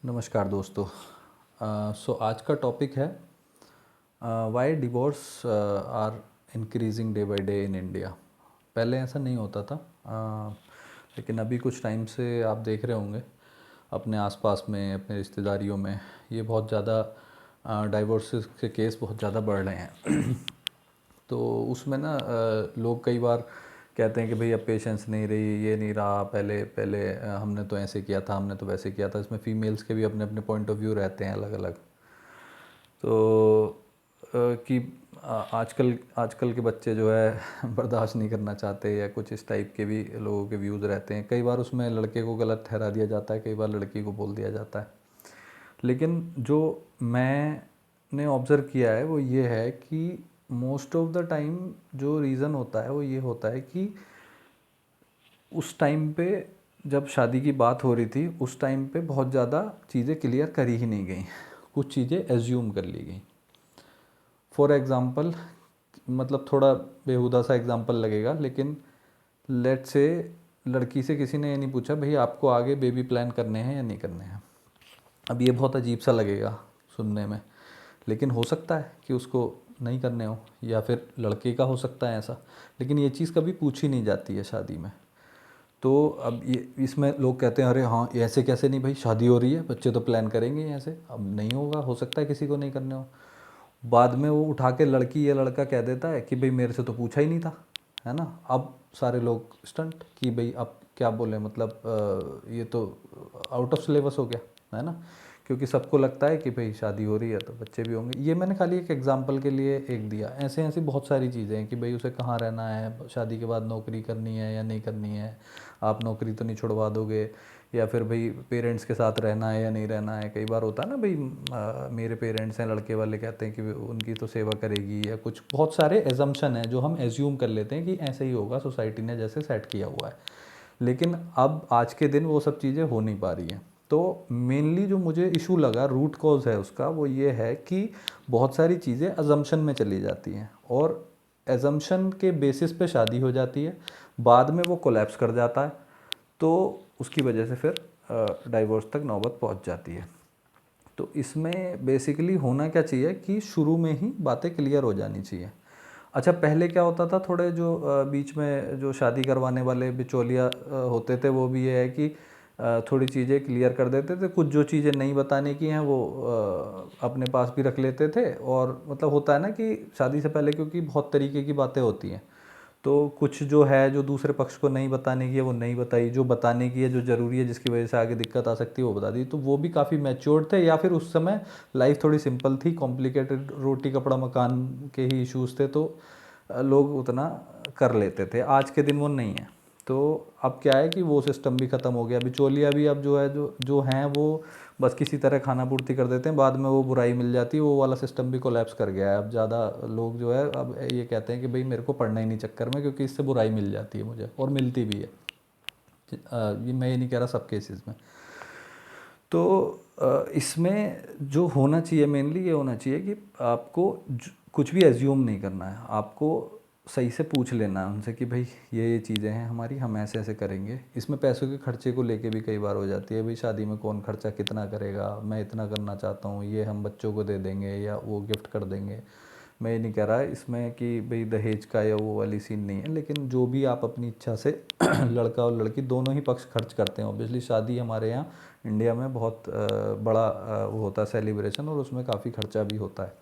नमस्कार दोस्तों। आज का टॉपिक है why divorce are increasing day by day in India. पहले ऐसा नहीं होता था, लेकिन अभी कुछ टाइम से आप देख रहे होंगे अपने आसपास में, अपने रिश्तेदारियों में ये बहुत ज़्यादा डाइवोर्सेस के केस बहुत ज़्यादा बढ़ रहे हैं। तो उसमें ना लोग कई बार कहते हैं कि भाई अब पेशेंस नहीं रही, ये नहीं रहा, पहले पहले हमने तो ऐसे किया था, हमने तो वैसे किया था। इसमें फीमेल्स के भी अपने अपने पॉइंट ऑफ व्यू रहते हैं अलग अलग। तो कि आजकल आजकल के बच्चे जो है बर्दाश्त नहीं करना चाहते, या कुछ इस टाइप के भी लोगों के व्यूज़ रहते हैं। कई बार उसमें लड़के को गलत ठहरा दिया जाता है, कई बार लड़की को बोल दिया जाता है। लेकिन जो मैंने ऑब्ज़र्व किया है वो ये है कि मोस्ट ऑफ द टाइम जो रीज़न होता है वो ये होता है कि उस टाइम पे जब शादी की बात हो रही थी, उस टाइम पे बहुत ज़्यादा चीज़ें क्लियर करी ही नहीं गई, कुछ चीज़ें एज्यूम कर ली गई। फॉर एग्ज़ाम्पल, मतलब थोड़ा बेहुदा सा एग्ज़ाम्पल लगेगा, लेकिन लेट से लड़की से किसी ने ये नहीं पूछा भाई आपको आगे बेबी प्लान करने हैं या नहीं करने हैं। अब ये बहुत अजीब सा लगेगा सुनने में, लेकिन हो सकता है कि उसको नहीं करने हो, या फिर लड़के का हो सकता है ऐसा। लेकिन ये चीज़ कभी पूछी नहीं जाती है शादी में। तो अब ये इसमें लोग कहते हैं अरे हाँ ये ऐसे कैसे, नहीं भाई शादी हो रही है, बच्चे तो प्लान करेंगे ऐसे। अब नहीं होगा, हो सकता है किसी को नहीं करने हो। बाद में वो उठा के लड़की या लड़का कह देता है कि भाई मेरे से तो पूछा ही नहीं था, है ना। अब सारे लोग स्टंट कि भाई अब क्या बोले, मतलब ये तो आउट ऑफ सिलेबस हो गया, है ना। क्योंकि सबको लगता है कि भाई शादी हो रही है तो बच्चे भी होंगे। ये मैंने खाली एक एग्जांपल के लिए एक दिया। ऐसे ऐसी बहुत सारी चीज़ें हैं कि भाई उसे कहाँ रहना है, शादी के बाद नौकरी करनी है या नहीं करनी है, आप नौकरी तो नहीं छुड़वा दोगे, या फिर भाई पेरेंट्स के साथ रहना है या नहीं रहना है। कई बार होता है ना भाई, मेरे पेरेंट्स हैं, लड़के वाले कहते हैं कि उनकी तो सेवा करेगी, या कुछ बहुत सारे एजम्पशन हैं जो हम एज्यूम कर लेते हैं कि ऐसे ही होगा, सोसाइटी ने जैसे सेट किया हुआ है। लेकिन अब आज के दिन वो सब चीज़ें हो नहीं पा रही हैं। तो मेनली जो मुझे इशू लगा, रूट कॉज है उसका, वो ये है कि बहुत सारी चीज़ें अजम्पशन में चली जाती हैं, और एजम्पशन के बेसिस पे शादी हो जाती है, बाद में वो कोलैप्स कर जाता है। तो उसकी वजह से फिर डाइवोर्स तक नौबत पहुंच जाती है। तो इसमें बेसिकली होना क्या चाहिए कि शुरू में ही बातें क्लियर हो जानी चाहिए। अच्छा, पहले क्या होता था, थोड़े जो बीच में जो शादी करवाने वाले बिचौलिया होते थे, वो भी ये है कि थोड़ी चीज़ें क्लियर कर देते थे। कुछ जो चीज़ें नहीं बताने की हैं वो अपने पास भी रख लेते थे। और मतलब होता है ना कि शादी से पहले क्योंकि बहुत तरीके की बातें होती हैं, तो कुछ जो है जो दूसरे पक्ष को नहीं बताने की है वो नहीं बताई, जो बताने की है, जो ज़रूरी है, जिसकी वजह से आगे दिक्कत आ सकती है वो बता दी। तो वो भी काफ़ी मैच्योर्ड थे, या फिर उस समय लाइफ थोड़ी सिंपल थी, कॉम्प्लिकेटेड रोटी कपड़ा मकान के ही इश्यूज थे, तो लोग उतना कर लेते थे। आज के दिन वो नहीं है। तो अब क्या है कि वो सिस्टम भी ख़त्म हो गया। बिचौलिया भी अब जो है, जो जो हैं वो बस किसी तरह खाना पूर्ति कर देते हैं, बाद में वो बुराई मिल जाती है। वो वाला सिस्टम भी कोलैप्स कर गया है। अब ज़्यादा लोग जो है अब ये कहते हैं कि भाई मेरे को पढ़ना ही नहीं चक्कर में, क्योंकि इससे बुराई मिल जाती है मुझे, और मिलती भी है। ये मैं ये नहीं कह रहा सब केसेस में। तो इसमें जो होना चाहिए मेनली ये होना चाहिए कि आपको कुछ भी एज्यूम नहीं करना है। आपको सही से पूछ लेना है उनसे कि भाई ये चीज़ें हैं हमारी, हम ऐसे ऐसे करेंगे। इसमें पैसों के खर्चे को लेके भी कई बार हो जाती है, भाई शादी में कौन खर्चा कितना करेगा, मैं इतना करना चाहता हूँ, ये हम बच्चों को दे देंगे या वो गिफ्ट कर देंगे। मैं ये नहीं कह रहा इसमें कि भाई दहेज का या वो वाली सीन नहीं है, लेकिन जो भी आप अपनी इच्छा से लड़का और लड़की दोनों ही पक्ष खर्च करते हैं। ऑब्वियसली शादी हमारे यहाँ इंडिया में बहुत बड़ा वो होता है सेलिब्रेशन, और उसमें काफ़ी खर्चा भी होता है।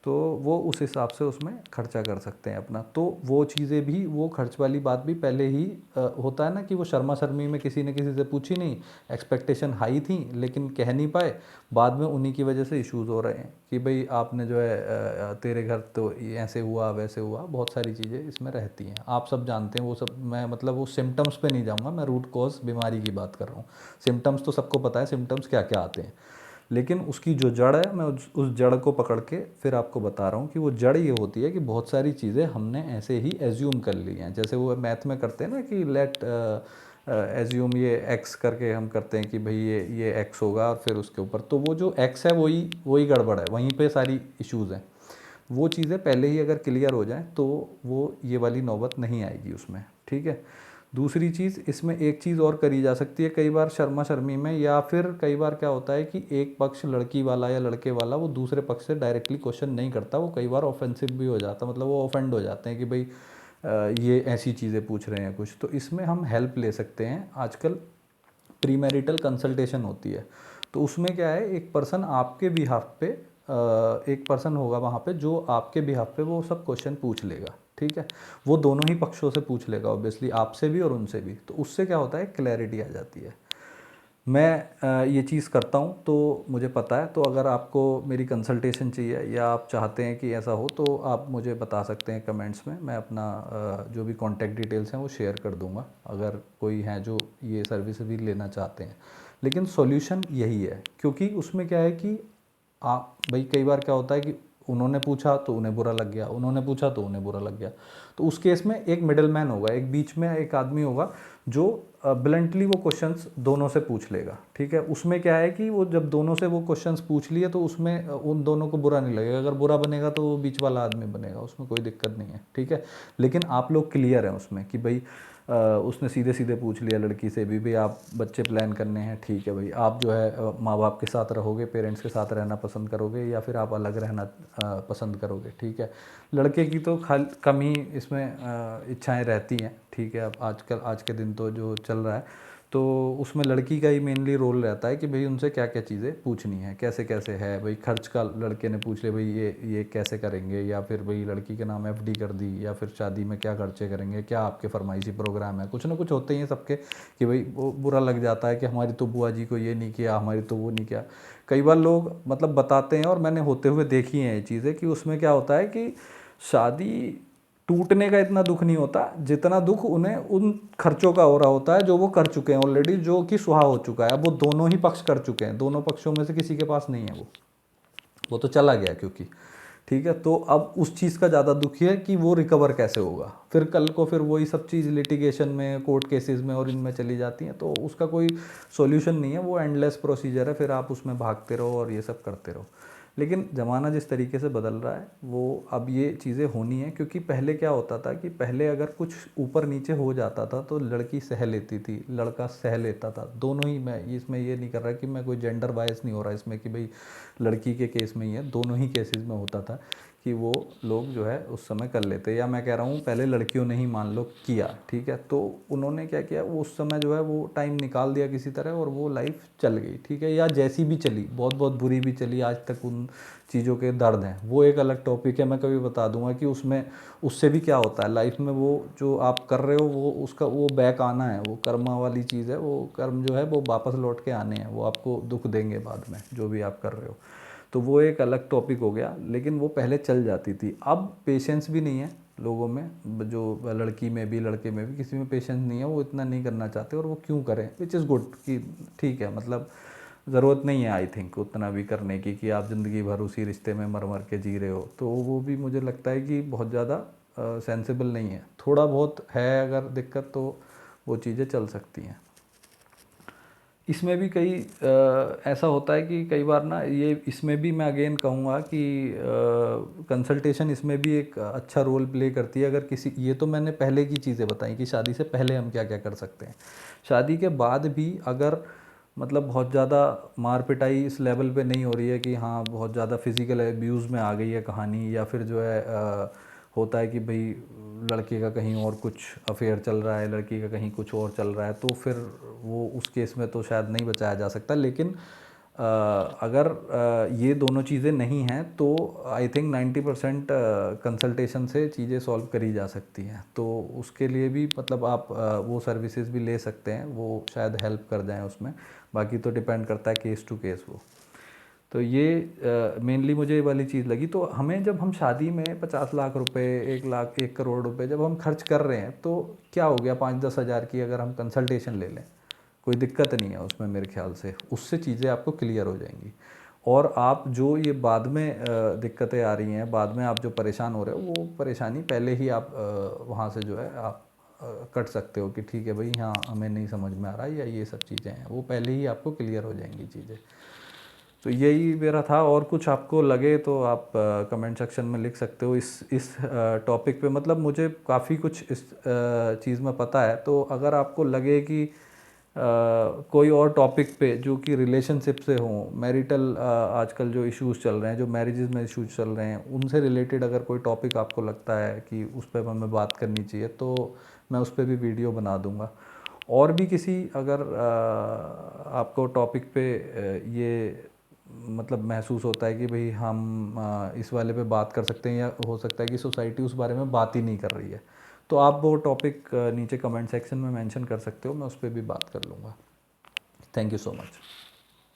तो वो उस हिसाब से उसमें खर्चा कर सकते हैं अपना। तो वो चीज़ें भी, वो खर्च वाली बात भी पहले ही होता है ना कि वो शर्मा शर्मी में किसी ने किसी से पूछी नहीं, एक्सपेक्टेशन हाई थी लेकिन कह नहीं पाए, बाद में उन्हीं की वजह से इश्यूज़ हो रहे हैं कि भाई आपने जो है तेरे घर तो ऐसे हुआ वैसे हुआ। बहुत सारी चीज़ें इसमें रहती हैं, आप सब जानते हैं वो सब। मैं मतलब वो सिम्टम्स पे नहीं जाऊँगा, मैं रूट कॉज बीमारी की बात कर रहा हूँ। सिम्टम्स तो सबको पता है सिम्टम्स क्या क्या आते हैं, लेकिन उसकी जो जड़ है, मैं उस जड़ को पकड़ के फिर आपको बता रहा हूँ कि वो जड़ ये होती है कि बहुत सारी चीज़ें हमने ऐसे ही एज्यूम कर ली हैं। जैसे वो मैथ में करते हैं ना कि लेट एज्यूम, ये एक्स करके हम करते हैं कि भाई ये एक्स होगा, और फिर उसके ऊपर तो वो जो एक्स है वही वही गड़बड़ है, वहीं पे सारी इश्यूज़ हैं। वो चीज़ें पहले ही अगर क्लियर हो जाएं तो वो ये वाली नौबत नहीं आएगी उसमें, ठीक है। दूसरी चीज़, इसमें एक चीज़ और करी जा सकती है कई बार शर्मा शर्मी में, या फिर कई बार क्या होता है कि एक पक्ष लड़की वाला या लड़के वाला वो दूसरे पक्ष से डायरेक्टली क्वेश्चन नहीं करता, वो कई बार ऑफेंसिव भी हो जाता, मतलब वो ऑफेंड हो जाते हैं कि भाई ये ऐसी चीज़ें पूछ रहे हैं कुछ। तो इसमें हम हेल्प ले सकते हैं। आजकल प्री मैरिटल कंसल्टेशन होती है, तो उसमें क्या है, एक पर्सन आपके बिहाफ पे एक पर्सन होगा वहाँ पे जो आपके बिहाफ पे वो सब क्वेश्चन पूछ लेगा, ठीक है। वो दोनों ही पक्षों से पूछ लेगा ऑब्वियसली, आपसे भी और उनसे भी। तो उससे क्या होता है, क्लैरिटी आ जाती है। मैं ये चीज़ करता हूँ तो मुझे पता है। तो अगर आपको मेरी कंसल्टेशन चाहिए या आप चाहते हैं कि ऐसा हो, तो आप मुझे बता सकते हैं कमेंट्स में। मैं अपना जो भी कॉन्टैक्ट डिटेल्स हैं वो शेयर कर दूँगा, अगर कोई है जो ये सर्विस भी लेना चाहते हैं। लेकिन सॉल्यूशन यही है, क्योंकि उसमें क्या है कि आप भाई, कई बार क्या होता है कि उन्होंने पूछा तो उन्हें बुरा लग गया, उन्होंने पूछा तो उन्हें बुरा लग गया। तो उस केस में एक मिडल मैन होगा, एक बीच में एक आदमी होगा जो ब्लंटली वो क्वेश्चंस दोनों से पूछ लेगा, ठीक है। उसमें क्या है कि वो जब दोनों से वो क्वेश्चंस पूछ लिए तो उसमें उन दोनों को बुरा नहीं लगेगा। अगर बुरा बनेगा तो वो बीच वाला आदमी बनेगा, उसमें कोई दिक्कत नहीं है, ठीक है। लेकिन आप लोग क्लियर हैं उसमें कि भाई उसने सीधे सीधे पूछ लिया लड़की से भी, भाई आप बच्चे प्लान करने हैं, ठीक है भाई, आप जो है माँ बाप के साथ रहोगे, पेरेंट्स के साथ रहना पसंद करोगे या फिर आप अलग रहना पसंद करोगे, ठीक है। लड़के की तो कम ही इसमें इच्छाएं रहती हैं, ठीक है। अब आजकल आज के दिन तो जो चल रहा है, तो उसमें लड़की का ही मेनली रोल रहता है कि भाई उनसे क्या क्या चीज़ें पूछनी है, कैसे कैसे है भाई। खर्च का लड़के ने पूछ लिया, भाई ये कैसे करेंगे, या फिर भाई लड़की के नाम एफडी कर दी, या फिर शादी में क्या खर्चे करेंगे, क्या आपके फरमाइशी प्रोग्राम है। कुछ ना कुछ होते ही हैं सबके कि भाई वो बुरा लग जाता है कि हमारी तो बुआ जी को ये नहीं किया, हमारी तो वो नहीं किया। कई बार लोग मतलब बताते हैं, और मैंने होते हुए देखी हैं ये चीज़ें, कि उसमें क्या होता है कि शादी टूटने का इतना दुख नहीं होता जितना दुख उन्हें उन खर्चों का हो रहा होता है जो वो कर चुके हैं ऑलरेडी, जो कि सुहा हो चुका है। अब वो दोनों ही पक्ष कर चुके हैं, दोनों पक्षों में से किसी के पास नहीं है वो तो चला गया क्योंकि, ठीक है। तो अब उस चीज़ का ज़्यादा दुख है कि वो रिकवर कैसे होगा। फिर कल को फिर वही सब चीज़ लिटिगेशन में, कोर्ट केसेस में और इनमें चली जाती हैं, तो उसका कोई सॉल्यूशन नहीं है। वो एंडलेस प्रोसीजर है, फिर आप उसमें भागते रहो और ये सब करते रहो। लेकिन ज़माना जिस तरीके से बदल रहा है, वो अब ये चीज़ें होनी है। क्योंकि पहले क्या होता था कि पहले अगर कुछ ऊपर नीचे हो जाता था तो लड़की सह लेती थी, लड़का सह लेता था, दोनों ही। मैं इसमें ये नहीं कर रहा कि मैं कोई जेंडर बायस नहीं हो रहा इसमें कि भाई लड़की के केस में ही है, दोनों ही केसेस में होता था कि वो लोग जो है उस समय कर लेते। या मैं कह रहा हूँ पहले लड़कियों ने ही मान लो किया, ठीक है, तो उन्होंने क्या किया, वो उस समय जो है वो टाइम निकाल दिया किसी तरह और वो लाइफ चल गई, ठीक है। या जैसी भी चली, बहुत बहुत बुरी भी चली, आज तक उन चीज़ों के दर्द हैं, वो एक अलग टॉपिक है। मैं कभी बता दूंगा कि उसमें उससे भी क्या होता है लाइफ में। वो जो आप कर रहे हो वो उसका वो बैक आना है, वो कर्मा वाली चीज़ है। वो कर्म जो है वो वापस लौट के आने हैं, वो आपको दुख देंगे बाद में जो भी आप कर रहे हो। तो वो एक अलग टॉपिक हो गया, लेकिन वो पहले चल जाती थी। अब पेशेंस भी नहीं है लोगों में, जो लड़की में भी लड़के में भी, किसी में पेशेंस नहीं है, वो इतना नहीं करना चाहते। और वो क्यों करें, विच इज़ गुड कि ठीक है, मतलब ज़रूरत नहीं है आई थिंक उतना भी करने की कि आप ज़िंदगी भर उसी रिश्ते में मर मर के जी रहे हो। तो वो भी मुझे लगता है कि बहुत ज़्यादा सेंसिबल नहीं है। थोड़ा बहुत है अगर दिक्कत तो वो चीज़ें चल सकती हैं। इसमें भी कई ऐसा होता है कि कई बार ना, ये इसमें भी मैं अगेन कहूँगा कि कंसल्टेशन इसमें भी एक अच्छा रोल प्ले करती है। अगर किसी, ये तो मैंने पहले की चीज़ें बताई कि शादी से पहले हम क्या क्या कर सकते हैं। शादी के बाद भी अगर मतलब बहुत ज़्यादा मार पिटाई इस लेवल पे नहीं हो रही है कि हाँ बहुत ज़्यादा फिज़िकल एब्यूज़ में आ गई है कहानी, या फिर जो है होता है कि भाई लड़के का कहीं और कुछ अफेयर चल रहा है, लड़की का कहीं कुछ और चल रहा है, तो फिर वो उस केस में तो शायद नहीं बचाया जा सकता। लेकिन अगर ये दोनों चीज़ें नहीं हैं तो आई थिंक 90% कंसल्टेशन से चीज़ें सॉल्व करी जा सकती हैं। तो उसके लिए भी मतलब आप वो सर्विसेज भी ले सकते हैं, वो शायद हेल्प कर जाएं उसमें। बाकी तो डिपेंड करता है केस टू केस वो। तो ये मेनली मुझे ये वाली चीज़ लगी। तो हमें जब हम शादी में 50 लाख रुपए, 1 लाख, 1 करोड़ रुपए जब हम खर्च कर रहे हैं, तो क्या हो गया 5-10 हज़ार की अगर हम कंसल्टेशन ले लें, कोई दिक्कत नहीं है उसमें मेरे ख्याल से। उससे चीज़ें आपको क्लियर हो जाएंगी। और आप जो ये बाद में दिक्कतें आ रही हैं, बाद में आप जो परेशान हो रहे हो, वो परेशानी पहले ही आप वहाँ से जो है आप कट सकते हो कि ठीक है भाई, हाँ हमें नहीं समझ में आ रहा है या ये सब चीज़ें हैं, वो पहले ही आपको क्लियर हो जाएंगी चीज़ें। तो यही मेरा था, और कुछ आपको लगे तो आप कमेंट सेक्शन में लिख सकते हो इस टॉपिक पे। मतलब मुझे काफ़ी कुछ इस चीज़ में पता है, तो अगर आपको लगे कि कोई और टॉपिक पे जो कि रिलेशनशिप से हो, मैरिटल आजकल जो इश्यूज चल रहे हैं, जो मैरिजेस में इश्यूज चल रहे हैं, उनसे रिलेटेड अगर कोई टॉपिक आपको लगता है कि उस पर हमें बात करनी चाहिए, तो मैं उस पर भी वीडियो बना दूंगा। और भी किसी अगर आपको टॉपिक पे ये मतलब महसूस होता है कि भाई हम इस वाले पे बात कर सकते हैं, या हो सकता है कि सोसाइटी उस बारे में बात ही नहीं कर रही है, तो आप वो टॉपिक नीचे कमेंट सेक्शन में मेंशन कर सकते हो, मैं उस पर भी बात कर लूँगा। Thank you so much.